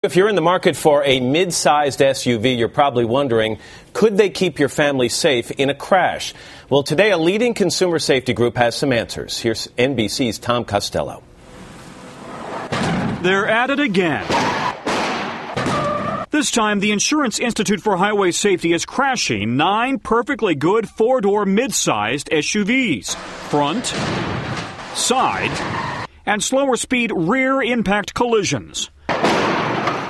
If you're in the market for a mid-sized SUV, you're probably wondering, could they keep your family safe in a crash? Well, today, a leading consumer safety group has some answers. Here's NBC's Tom Costello. They're at it again. This time, the Insurance Institute for Highway Safety is crashing 9 perfectly good four-door mid-sized SUVs. Front, side, and slower speed rear impact collisions.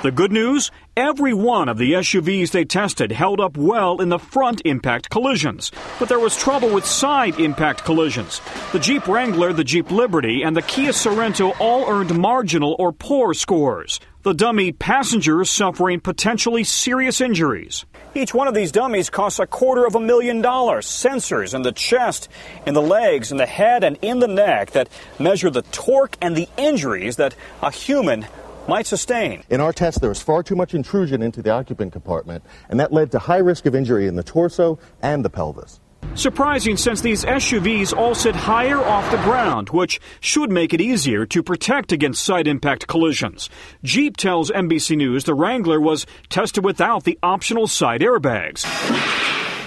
The good news? Every one of the SUVs they tested held up well in the front impact collisions. But there was trouble with side impact collisions. The Jeep Wrangler, the Jeep Liberty, and the Kia Sorento all earned marginal or poor scores. The dummy passengers suffering potentially serious injuries. Each one of these dummies costs $250,000. Sensors in the chest, in the legs, in the head, and in the neck that measure the torque and the injuries that a human might sustain. In our test, there was far too much intrusion into the occupant compartment, and that led to high risk of injury in the torso and the pelvis. Surprising, since these SUVs all sit higher off the ground, which should make it easier to protect against side impact collisions. Jeep tells NBC News the Wrangler was tested without the optional side airbags.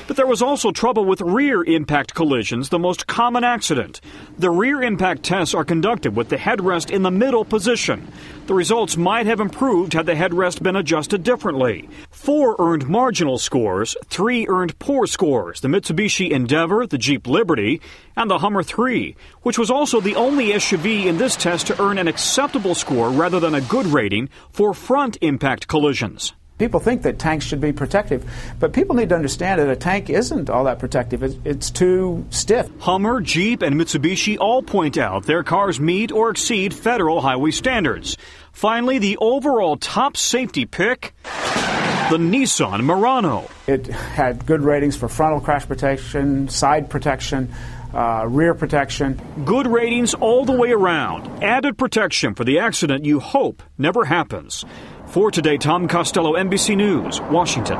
But there was also trouble with rear impact collisions, the most common accident. The rear impact tests are conducted with the headrest in the middle position. The results might have improved had the headrest been adjusted differently. 4 earned marginal scores, 3 earned poor scores, the Mitsubishi Endeavor, the Jeep Liberty, and the Hummer 3, which was also the only SUV in this test to earn an acceptable score rather than a good rating for front impact collisions. People think that tanks should be protective, but people need to understand that a tank isn't all that protective. It's too stiff. Hummer, Jeep, and Mitsubishi all point out their cars meet or exceed federal highway standards. Finally, the overall top safety pick, the Nissan Murano. It had good ratings for frontal crash protection, side protection, rear protection. Good ratings all the way around. Added protection for the accident you hope never happens. For today, Tom Costello, NBC News, Washington.